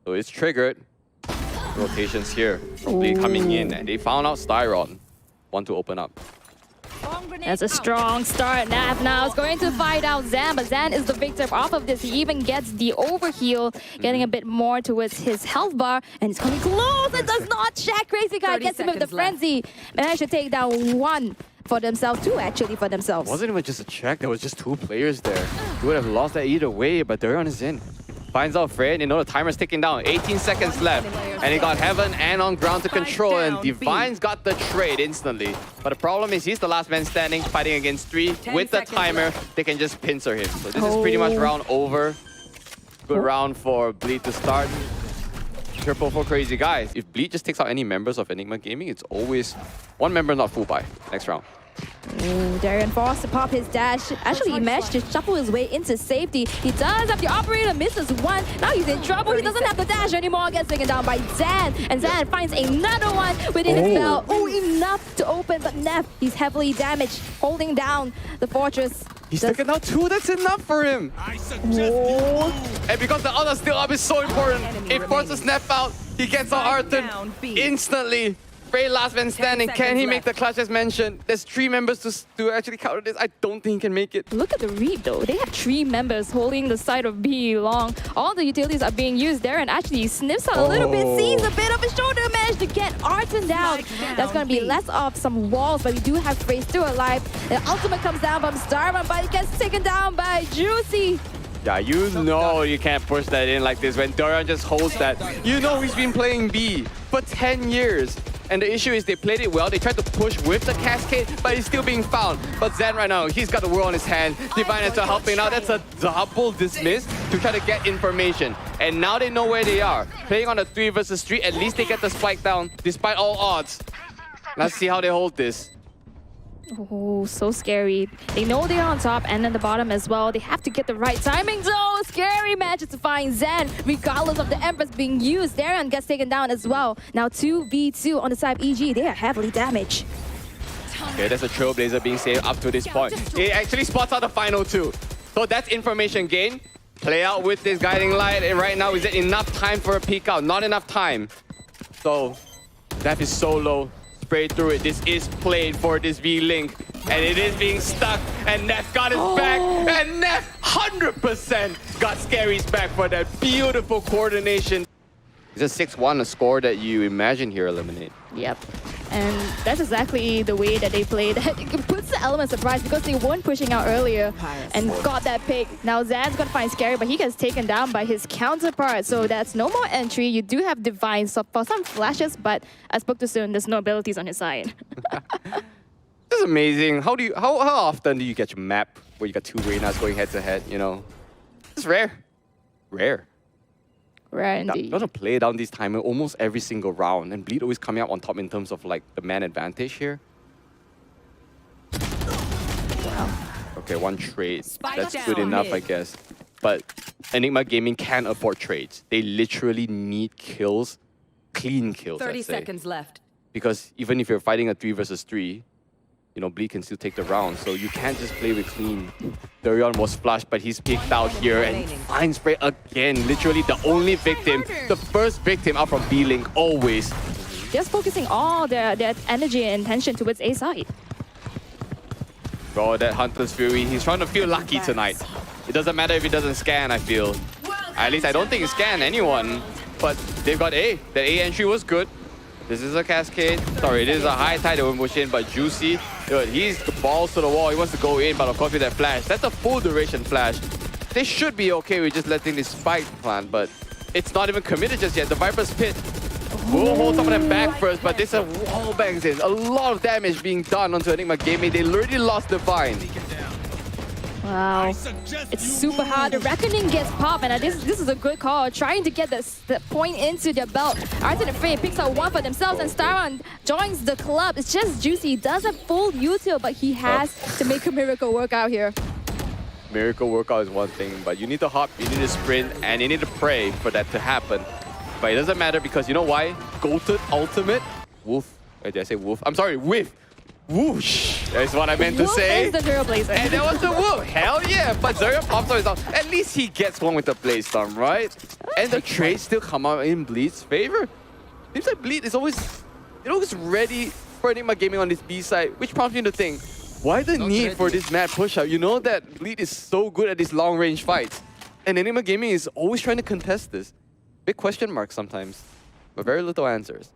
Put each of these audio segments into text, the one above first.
So it's triggered. Rotations here. Probably coming in, and they found out Styron. Want to open up. That's a strong start. Nav now is going to fight out Zan, but Zan is the victim off of this. He even gets the overheal, getting a bit more towards his health bar, and it's coming close. It does not check. Crazy Guy gets him with the frenzy. Managed to take down one for themselves, two actually for themselves. It wasn't even just a check, there was just two players there. You would have lost that either way, but Durian is in. Finds out Fred, you know the timer's ticking down. 18 seconds left. And he got Heaven and on ground to control, and Divine's got the trade instantly. But the problem is he's the last man standing, fighting against 3. With the timer, they can just pincer him. So this is pretty much round over. Good round for Bleed to start. Triple for Crazy Guys. If Bleed just takes out any members of Enigma Gaming, it's always one member not full buy next round. Ooh, Darian forced to pop his dash. Actually, he managed to shuffle his way into safety. He does have the operator, misses one. Now he's in trouble. He doesn't have the dash anymore. Gets taken down by Zan. And Zan finds another one within his belt. Oh, enough to open. But Neff, he's heavily damaged, holding down the fortress. He's taken out 2. That's enough for him. And because the other still up is so important. It forces Neff out. He gets out Arthur instantly. Frey last man standing. Can he make the clutch as mentioned? There's 3 members to actually counter this. I don't think he can make it. Look at the read though. They have 3 members holding the side of B long. All the utilities are being used there, and actually sniffs out a little bit, sees a bit of a shoulder, managed to get Arton down. That's going to be less of some walls, but we do have Frey still alive. The ultimate comes down from Starman, but it gets taken down by Juicy. Yeah, you know you can't push that in like this when Dorian just holds that. You know he's been playing B for 10 years. And the issue is they played it well. They tried to push with the cascade, but he's still being found. But Zan right now, he's got the world on his hand. Divine is still helping out. That's a double dismiss to try to get information. And now they know where they are. Playing on a 3 versus 3, at least they get the spike down despite all odds. Let's see how they hold this. Oh, so scary. They know they're on top and on the bottom as well. They have to get the right timing. So scary manages to find Zen, regardless of the Empress being used. Darian gets taken down as well. Now 2v2 on the side of EG. They are heavily damaged. Okay, there's a Trailblazer being saved up to this point. It actually spots out the final 2. So that's information gain. Play out with this guiding light. And right now, is it enough time for a peek out? Not enough time. So Def is so low. Spray through it. This is played for this V-Link. And it is being stuck. And Neff got his back. And Neff 100% got Scary's back for that beautiful coordination. It's a 6-1, a score that you imagine here, Eliminate. Yep. And that's exactly the way that they played. It puts the element of surprise because they weren't pushing out earlier and got that pick. Now Zan's gonna find Scary, but he gets taken down by his counterpart. So that's no more entry. You do have Divine for some flashes, but I spoke to Soon, there's no abilities on his side. This is amazing. How often do you get your map where you got 2 Reynas going head to head, you know? It's rare. Rare. Rare indeed. You want to play down this timer almost every single round, and Bleed always coming out on top in terms of like the man advantage here. Wow. Okay, 1 trade. That's good enough, I guess. But Enigma Gaming can't afford trades. They literally need kills, clean kills, 30 seconds left. Because even if you're fighting a 3 versus 3, you know, Bleed can still take the round, so you can't just play with clean. Durian was flushed, but he's picked out here and finds Spray again. Literally the only victim, the first victim out from B-Link, always. Just focusing all their energy and attention towards A side. Bro, that Hunter's Fury, he's trying to feel lucky tonight. It doesn't matter if he doesn't scan, I feel. At least I don't think he scanned anyone, but they've got A. The A entry was good. This is a cascade. Sorry, this is a high tide that will push in, but Juicy, he's balls to the wall. He wants to go in, but of course with that flash, that's a full duration flash. They should be okay with just letting this spike plant, but it's not even committed just yet. The Viper's Pit will hold some of them back first, but this is wall bangs in. A lot of damage being done onto Enigma Gaming. They already lost Divine. Wow, it's super hard. The Reckoning gets popped, and this is a good call. Trying to get the point into their belt. Arton and Frey picks out 1 for themselves, and Staron joins the club. It's just Juicy. He does have full util, but he has to make a miracle work out here. Miracle workout is one thing, but you need to hop, you need to sprint, and you need to pray for that to happen. But it doesn't matter because you know why? Goated ultimate. Woof. Wait, did I say woof? I'm sorry, whiff. Whoosh. That's what I meant to Wolf say. is the Trailblazer. And there was the Wolf. Hell yeah. But Zarya pops out his down. At least he gets one with the Blaze Storm, right? And the trades still come out in Bleed's favor. Seems like Bleed is always ready for Enigma Gaming on this B side, which prompts me to think, why the need for this mad push out? You know that Bleed is so good at these long range fights. And Enigma Gaming is always trying to contest this. Big question mark sometimes, but very little answers.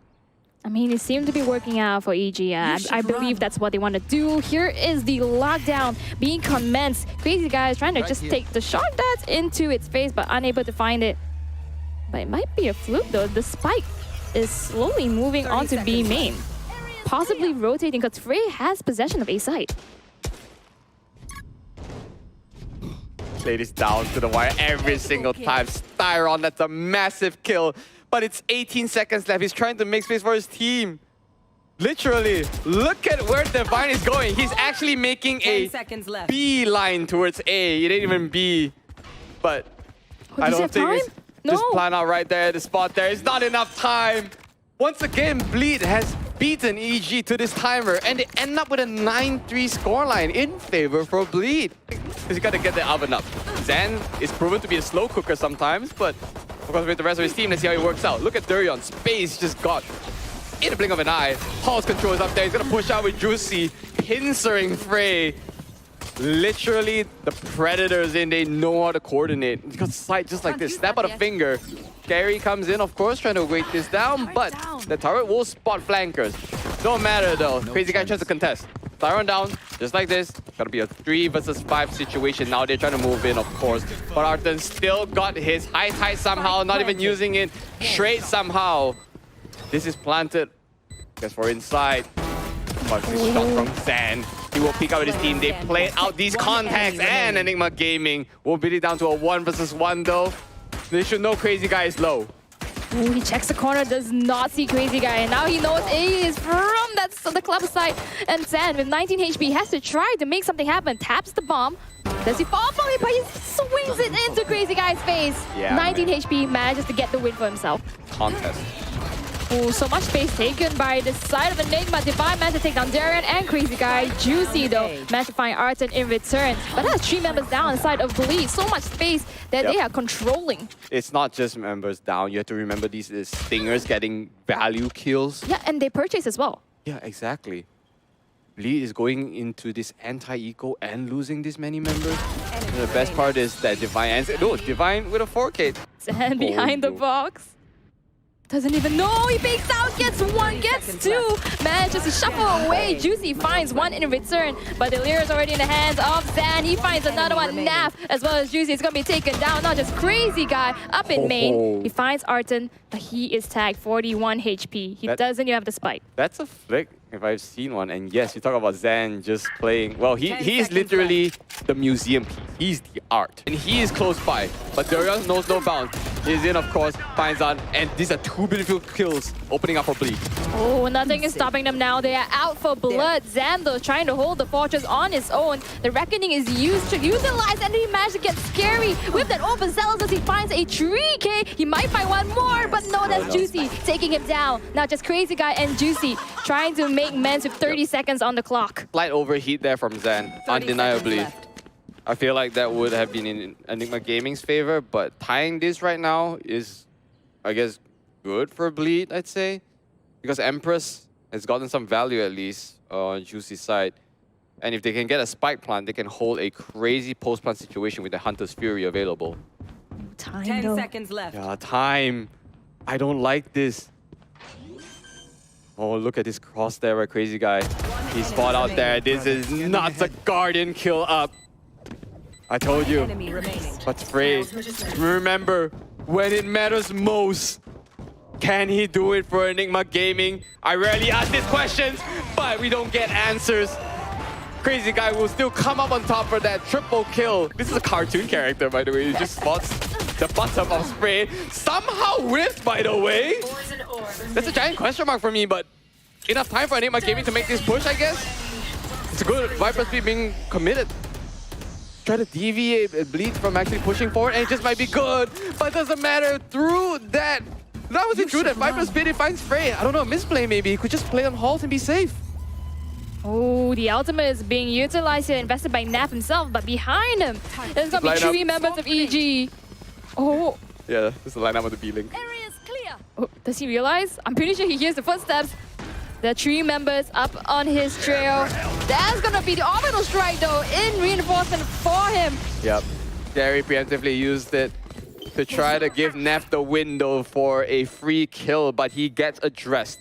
I mean, it seemed to be working out for EG. I believe that's what they want to do. Here is the lockdown being commenced. Crazy Guy is trying to just take the shot that's into its face, but unable to find it. But it might be a fluke though. The spike is slowly moving on to B main. Possibly rotating because Frey has possession of A site. Play this down to the wire every single time. Styron, that's a massive kill. But it's 18 seconds left. He's trying to make space for his team. Literally, look at where Divine is going. He's actually making a B line towards A. It ain't even B. But I don't think it's just plan out right there. The spot there is not enough time. Once again, Bleed has beaten EG to this timer, and they end up with a 9-3 scoreline in favor for Bleed. Because you got to get the oven up. Zan is proven to be a slow cooker sometimes, but of course with the rest of his team, let's see how he works out. Look at Durion, space just got in a blink of an eye. Hall's control is up there, he's gonna push out with Juicy, pincering Frey. Literally, the Predators in, they know how to coordinate. You got sight just like this, snap out a finger. Gary comes in, of course, trying to weight this down, but the turret will spot flankers. Don't matter though, Crazy Guy tries to contest. Tyron down, just like this. Gotta be a 3 versus 5 situation now. They're trying to move in, of course. But Arton still got his high somehow, not even using it. Straight somehow. This is planted. Guess for inside. But this shot from Zan. He will peek out with his team. They played out these contacts, and Enigma Gaming will beat it down to a 1 versus 1 though. They should know Crazy Guy is low. Ooh, he checks the corner, does not see Crazy Guy, and now he knows A is from the club side. And Zan, with 19 HP, has to try to make something happen. Taps the bomb. Does he fall for it? But he swings it into Crazy Guy's face. Yeah, 19 HP, manages to get the win for himself. Contest. Ooh, so much space taken by the side of Enigma. Divine managed to take down Darren and Crazy Guy. Juicy, though, managed to find Arton in return. But that's 3 members down inside of Bleed. So much space that they are controlling. It's not just members down. You have to remember these Stingers getting value kills. Yeah, and they purchase as well. Yeah, exactly. Bleed is going into this anti-eco and losing this many members. And the best part is that Divine ends. No, Divine with a 4K. And behind the box. Doesn't even know, he fakes out, gets 1, gets 2, manages to shuffle away. Juicy finds 1 in return, but the Lear is already in the hands of Zan. He finds another one, Naf, as well as Juicy is going to be taken down. Not just Crazy Guy up in main. He finds Arton, but he is tagged 41 HP. He doesn't even have the spike. That's a flick if I've seen one. And yes, you talk about Zan just playing. Well, he is literally the museum piece. He's the art. And he is close by, but Durion knows no bounds. He's in, of course, finds out, and these are 2 beautiful kills opening up for Bleed. Oh, nothing is stopping them now. They are out for blood. Zan, though, trying to hold the fortress on his own. The Reckoning is used to utilize, and he managed to get scary with that overzealous as he finds a 3K. He might find one more, but no, that's Juicy taking him down. Now just Crazy Guy and Juicy trying to make amends with 30 seconds on the clock. Slight overheat there from Zan, undeniably. I feel like that would have been in Enigma Gaming's favor, but tying this right now is, I guess, good for Bleed, I'd say. Because Empress has gotten some value at least on Juicy's side. And if they can get a spike plant, they can hold a crazy post-plant situation with the Hunter's Fury available. Time 10 seconds left. Yeah, time. I don't like this. Oh, look at this cross there by Crazy Guy. He's spot out there. This is not a Guardian kill up. I told you. But Frey, remember, when it matters most, can he do it for Enigma Gaming? I rarely ask these questions, but we don't get answers. Crazy Guy will still come up on top for that triple kill. This is a cartoon character, by the way. He just spots the bottom of Spray. Somehow whiffed, by the way. That's a giant question mark for me, but enough time for Enigma Gaming to make this push, I guess. It's good. Viper Speed being committed. Try to deviate Bleed from actually pushing forward, and it just might be good, but it doesn't matter. Through that, that was through that Viper Speed, he finds Frey. I don't know, misplay maybe. He could just play on halt and be safe. Oh, the ultimate is being utilized here, invested by Naf himself, but behind him, there's gonna be 3 members of EG. Oh. Yeah, this is the lineup of the B-Link. Area's clear. Oh, does he realize? I'm pretty sure he hears the footsteps. The 3 members up on his trail. That's gonna be the orbital strike though, in reinforcement for him. Yep. Gary preemptively used it to try to give Neff the window for a free kill, but he gets addressed.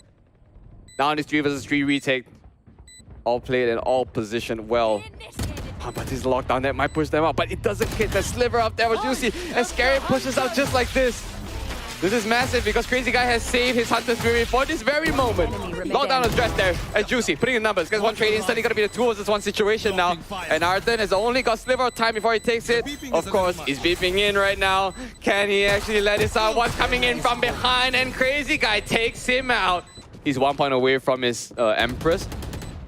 Now in this 3 versus 3 retake. All played and all positioned well. Oh, but this lockdown that might push them out, but it doesn't hit the sliver up there with Juicy, and Scary pushes out just like this. This is massive because Crazy Guy has saved his Hunter Spirit for this very moment. Lockdown is dressed there, and Juicy putting in numbers. Gets one trade instantly, gonna be the 2 versus 1 situation now. And Arden has only got sliver of time before he takes it. Of course, he's beeping in right now. Can he actually let this out? What's coming in from behind, and Crazy Guy takes him out. He's 1 point away from his Empress.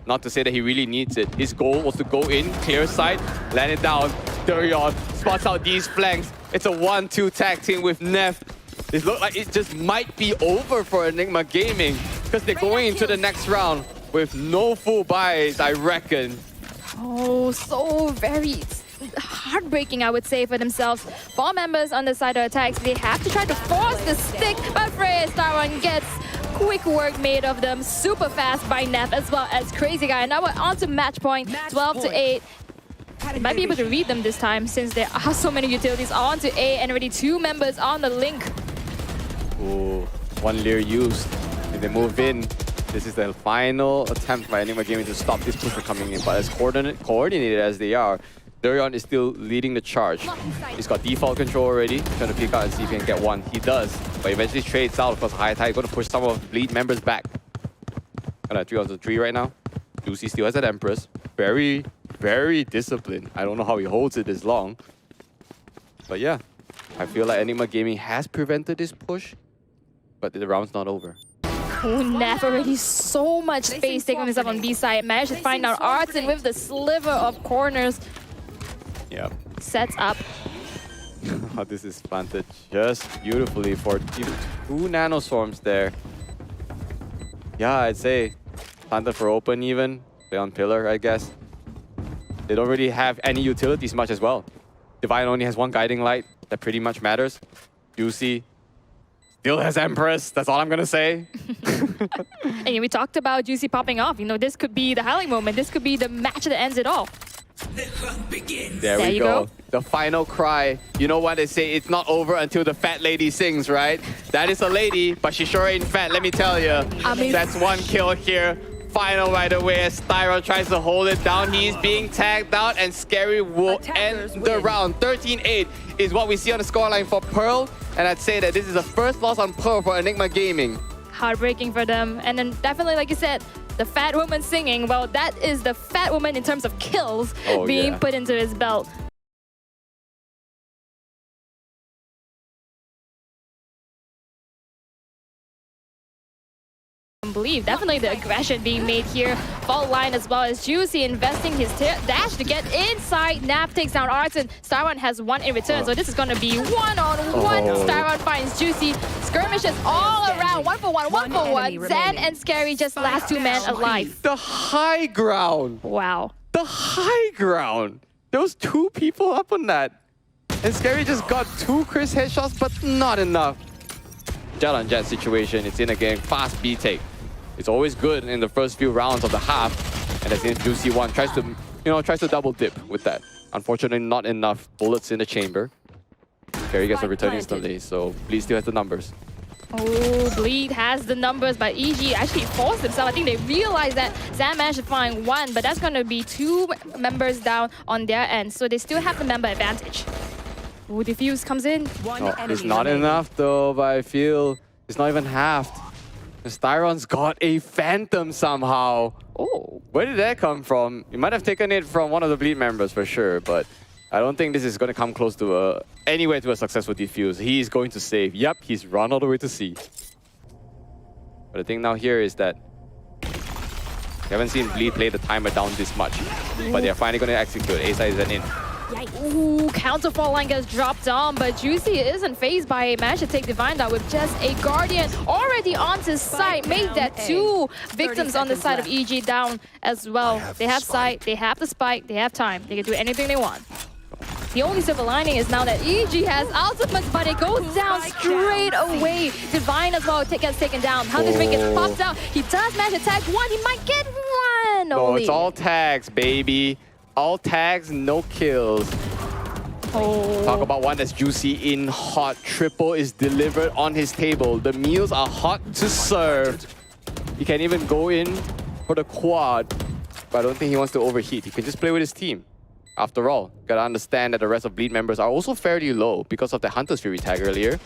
Not to say that he really needs it. His goal was to go in, clear side, land it down. Durion spots out these flanks. It's a 1-2 tag team with Neff. It looks like it just might be over for Enigma Gaming because they're going into the next round with no full buys, I reckon. Oh, so very heartbreaking, I would say, for themselves. 4 members on the side of attacks. They have to try to force the stick, but Freya Starone gets quick work made of them. Super fast by Neff as well as Crazy Guy. Now we're on to match point, 12-8. They might be able to read them this time since there are so many utilities on to A and already 2 members on the link. Ooh, 1 Leer used. If they move in, this is the final attempt by Enigma Gaming to stop this push from coming in. But as coordinated as they are, Durion is still leading the charge. He's got default control already, trying to peek out and see if he can get one. He does, but eventually trades out because High Tide going to push some of Bleed members back. Got a 3-on-3 right now. Juicy still has that Empress. Very, very disciplined. I don't know how he holds it this long. But yeah, I feel like Enigma Gaming has prevented this push, but the round's not over. Oh, Neff already so much space taking himself on B side. Managed to find out Arden with the sliver of corners. Yeah. Sets up. Oh, this is planted just beautifully for even 2 nanoswarms there. Yeah, I'd say planted for open even. Play on pillar, I guess. They don't really have any utilities much as well. Divine only has 1 guiding light. That pretty much matters. Juicy still has Empress. That's all I'm gonna say. And we talked about Juicy popping off. You know, this could be the highlight moment. This could be the match that ends it all. The hunt begins. There we go. The final cry. You know what they say? It's not over until the fat lady sings, right? That is a lady, but she sure ain't fat, let me tell you. That's 1 kill here. Final right away as Styron tries to hold it down. He's being tagged out, and Scary will end the round. 13-8 is what we see on the scoreline for Pearl. And I'd say that this is the first loss on Pearl for Enigma Gaming. Heartbreaking for them. And then definitely, like you said, the fat woman singing, well, that is the fat woman in terms of kills being put into his belt. Believe definitely the aggression being made here. Fault line as well as Juicy investing his dash to get inside. Nap takes down Arden. Styron has 1 in return, so this is going to be 1-on-1. Styron finds Juicy. Skirmishes all around. 1 for 1, 1 for 1. Zen and Scary just last 2 men alive. The high ground. Wow. The high ground. There was 2 people up on that. And Scary just got 2 Chris headshots, but not enough. Jet on jet situation. It's in again. Fast B take. It's always good in the first few rounds of the half. And as in Juicy 1 tries to double dip with that. Unfortunately, not enough bullets in the chamber. Scary gets a return instantly, so Bleed still has the numbers. Oh, Bleed has the numbers, but EG actually forced themselves. I think they realized that Zan managed to find 1, but that's going to be 2 members down on their end. So they still have the member advantage. Oh, Diffuse comes in. It's not enough though, but I feel it's not even halved. Styron's got a Phantom somehow. Oh. Where did that come from? You might have taken it from one of the Bleed members for sure, but I don't think this is going to come close to anywhere to a successful defuse. He's going to save. Yep, he's run all the way to C. But the thing now here is that we haven't seen Bleed play the timer down this much, but they're finally going to execute. A side is an in. Ooh, counter fault line gets dropped on, but Juicy isn't phased by it. Managed to take Divine down with just a Guardian already onto site. Made that 2 victims on the side of EG down as well. They have sight, they have the spike, they have time. They can do anything they want. The only silver lining is now that EG has ultimates, but it goes down straight away. Divine as well gets taken down. Hunter's Ring gets popped out. He does manage to tag 1. He might get 1 No, only. it's all tags, baby. All tags, no kills. Oh. Talk about one that's juicy in hot. Triple is delivered on his table. The meals are hot to serve. He can even go in for the quad, but I don't think he wants to overheat. He can just play with his team. After all, gotta understand that the rest of Bleed members are also fairly low because of the Hunter's Fury tag earlier.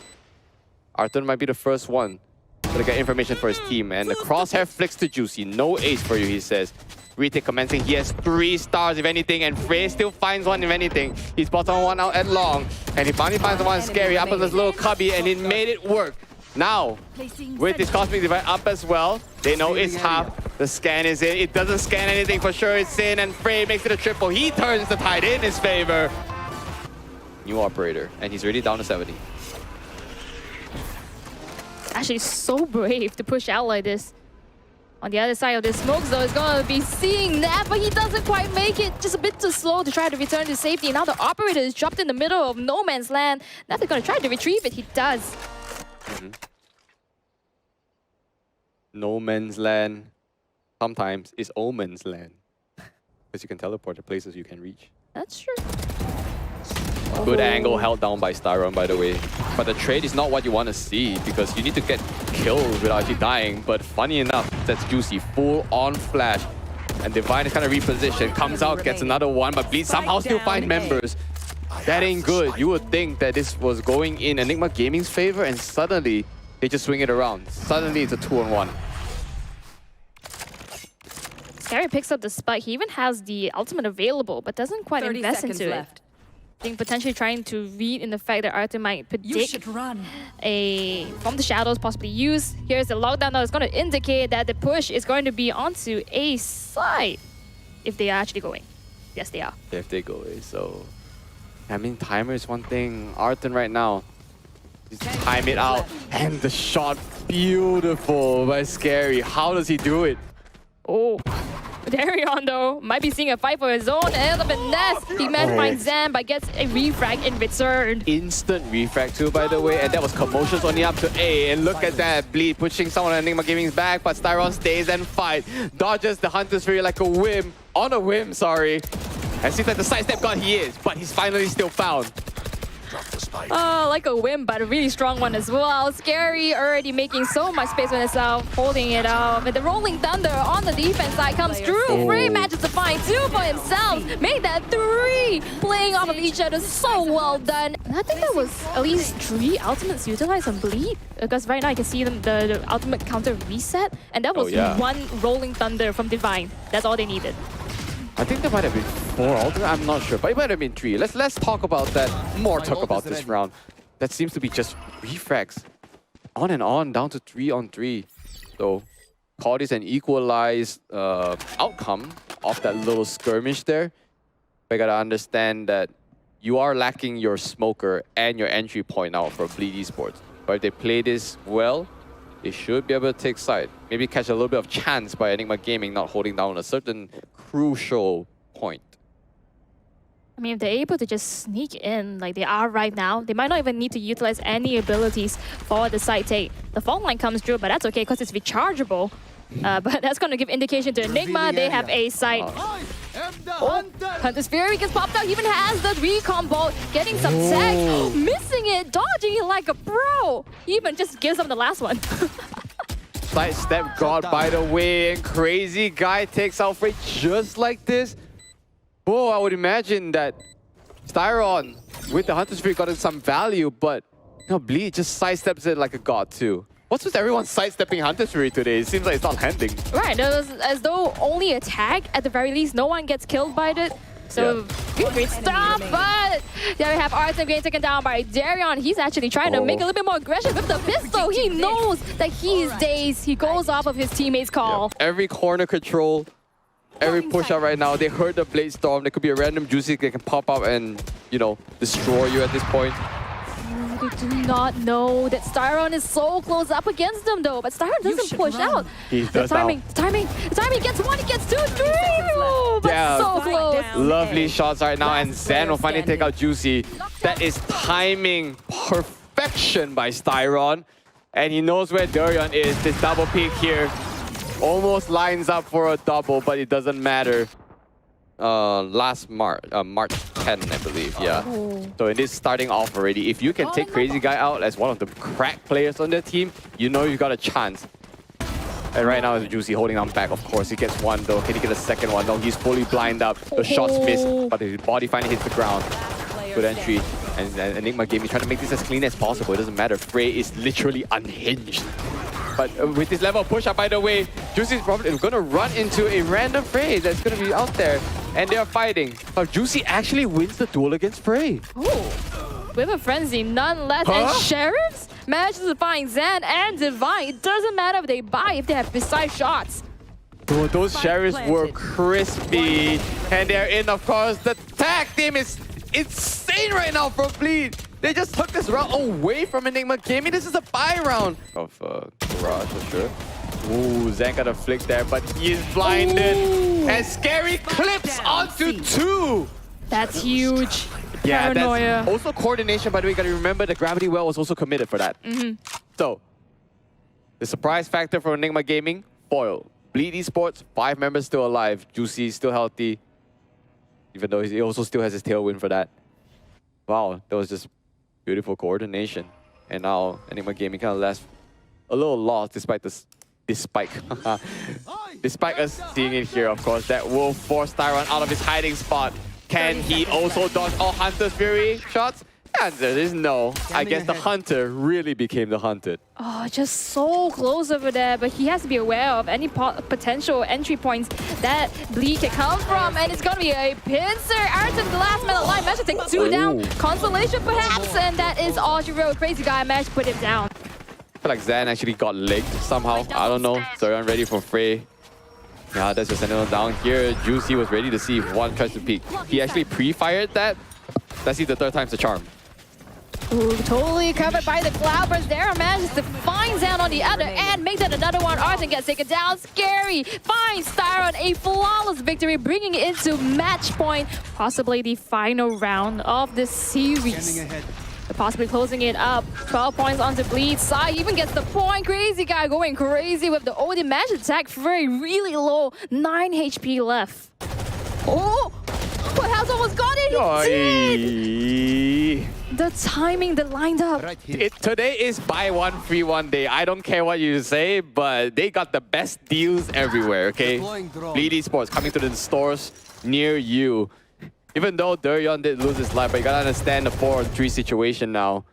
Arthur might be the first one to get information for his team, and the crosshair flicks to Juicy. No ace for you, he says. Retake commencing. He has 3 stars if anything, and Frey still finds 1 if anything. He spots on 1 out at long, and he finally finds the one scary up in this little cubby, and it made it work. Now, with this Cosmic Divide up as well, they know it's half. The scan is in. It doesn't scan anything for sure. It's in, and Frey makes it a triple. He turns the tide in his favor. New operator, and he's already down to 70. Actually, so brave to push out like this. On the other side of the smokes, though, is going to be seeing that, but he doesn't quite make it. Just a bit too slow to try to return to safety. Now the operator is dropped in the middle of no man's land. Now they're going to try to retrieve it. He does. No man's land sometimes is omen's land. Because you can teleport to places you can reach. That's true. Good angle held down by Styron, by the way. But the trade is not what you want to see because you need to get killed without actually dying. But funny enough, that's Juicy. Full on flash. And Divine is kind of repositioned. Comes out, gets another one, but Bleed somehow still find members. That ain't good. You would think that this was going in Enigma Gaming's favor, and suddenly they just swing it around. Suddenly it's a 2-on-1. Scary picks up the spike. He even has the ultimate available, but doesn't quite invest into it. I think potentially trying to read in the fact that Arthur might predict a from the shadows possibly use. Here's the lockdown that is going to indicate that the push is going to be onto a side if they are actually going. Yes, they are. If they go, so I mean, timer is one thing. Arthur right now, just time it out, and the shot, beautiful by Scary. How does he do it? Oh. Darion, though, might be seeing a fight for his own. And up in nest, he managed to find Zan, but gets a refrag in return. Instant refrag too, by the way, and that was commotions on the up to A. And look at that, Bleed pushing someone on Enigma Gaming's back, but Styron stays and fight. Dodges the Hunter's Fury like a whim. On a whim, sorry. And seems like the sidestep god he is, but he's finally still found. Oh, like a whim, but a really strong one as well. Scary already making so much space on himself, holding it out. And the Rolling Thunder on the defense side comes through. Frey manages to find 2 for himself. Made that 3, playing off of each other. So well done. And I think that was at least 3 ultimates utilized on Bleed. Because right now you can see them, the ultimate counter reset. And that was 1 Rolling Thunder from Divine. That's all they needed. I think there might have been 4 ultimate. I'm not sure, but it might have been 3. Let's talk about that. More talk about this round. That seems to be just refrags. On and on, down to 3-on-3. So, call this an equalized outcome of that little skirmish there. But you gotta understand that you are lacking your smoker and your entry point now for Bleed Esports. But if they play this well, they should be able to take side. Maybe catch a little bit of chance by Enigma Gaming not holding down a certain crucial point. I mean, if they're able to just sneak in like they are right now, they might not even need to utilize any abilities for the side take. The fault line comes through, but that's okay because it's rechargeable. But that's going to give indication to Enigma. They have a side. Oh, Hunter's Fury gets popped out. He even has the recon bolt, getting some tech, missing it, dodging it like a pro. He even just gives them the last one. Sidestep god, by the way, and Crazy Guy takes out Frey just like this. Oh, I would imagine that Styron with the Hunter's Fury got some value, but Bleed just sidesteps it like a god too. What's with everyone sidestepping Hunter's Fury today? It seems like it's not landing. Right, it was as though only a tag at the very least. No one gets killed by it. So, great stuff, but there we have Artem getting taken down by Darion. He's actually trying to make a little bit more aggression with the pistol. He knows that he's dazed. He goes off of his teammate's call. Every corner control, every push out right now. They heard the Blade Storm. There could be a random Juicy that can pop up and, you know, destroy you at this point. They do not know that Styron is so close up against them though, but Styron doesn't push out. He does the timing gets one, he gets two, three, but Yeah. so close. Lovely shots right now, and Zen will finally take out Juicy. That is timing perfection by Styron. And he knows where Durian is. This double peek here almost lines up for a double, but it doesn't matter. Last March 10, I believe, yeah. Oh. So it is starting off already. If you can take Crazy Guy out as one of the crack players on their team, you know you've got a chance. And right now, it's Juicy holding on back, of course. He gets one, though. Can he get a second one? No, he's fully blind up. The shots miss, but his body finally hits the ground. Good entry. And Enigma Gaming trying to make this as clean as possible. It doesn't matter. Frey is literally unhinged. But with this level of push-up, by the way, Juicy is probably going to run into a random Frey that's going to be out there. And they are fighting. But Juicy actually wins the duel against Frey. Oh, with a frenzy, none less. And Sheriffs manages to find Zan and Divine. It doesn't matter if they buy, if they have precise shots. Oh, those Sheriffs were crispy. And they're in, of course. The tag team is insane right now from Bleed. They just took this round away from Enigma Gaming. This is a buy round of Garage for sure. Ooh, Zan got a flick there, but he is blinded. Ooh. And Scary clips onto 2. That's huge. Yeah, Paranoia. that's also coordination, by the way. You gotta remember the Gravity Well was also committed for that. So, the surprise factor for Enigma Gaming, foil. Bleed Esports, 5 members still alive. Juicy still healthy. Even though he also still has his tailwind for that. Wow, that was just beautiful coordination. And now Enigma Gaming kind of left a little lost despite us seeing it here, of course. That will force Styron out of his hiding spot. Can he also dodge all Hunter's Fury shots? The answer is no. I guess the Hunter really became the hunted. Oh, just so close over there, but he has to be aware of any potential entry points that Bleed can come from, and it's gonna be a pincer. Ayrton, the last man alive, managed to take 2 down. Consolation perhaps, and that is all she wrote. Crazy Guy managed to put him down. I feel like Zan actually got legged somehow. I don't know. Zorion ready for Frey. Yeah, that's just another down here. Juicy was ready to see if one tries to peek. He actually pre-fired that. Let's see the 3rd time's the charm. Ooh, totally covered by the Cloudburst. Darren manages to find Zan on the other end, makes it another one. Arden gets taken down. Scary finds Styron a flawless victory, bringing it into match point. Possibly the final round of this series. Possibly closing it up. 12 points onto Bleed. Sai even gets the point. Crazy Guy going crazy with the Odin. Managed to attack Frey really low. 9 HP left. Oh! What has almost got it? He did! The timing, the lined up. Today is buy one, free one day. I don't care what you say, but they got the best deals everywhere, okay? Bleed Esports coming to the stores near you. Even though Durian did lose his life, but you gotta understand the 4-on-3 situation now.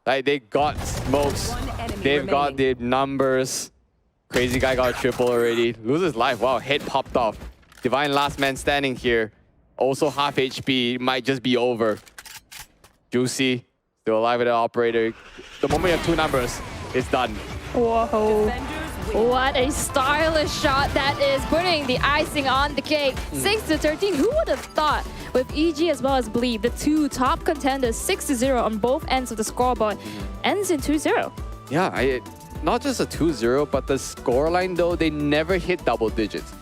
Like, they got smokes. They've got the numbers. Crazy Guy got a triple already. Loses life. Wow, head popped off. Divine last man standing here. Also half HP. Might just be over. Juicy. Still alive with the operator. The moment you have 2 numbers, it's done. Whoa. What a stylish shot that is, putting the icing on the cake. 6-13. Who would have thought? With EG as well as Bleed, the 2 top contenders, 6-0 on both ends of the scoreboard, ends in 2-0. Yeah, not just a 2-0, but the scoreline though, they never hit double digits.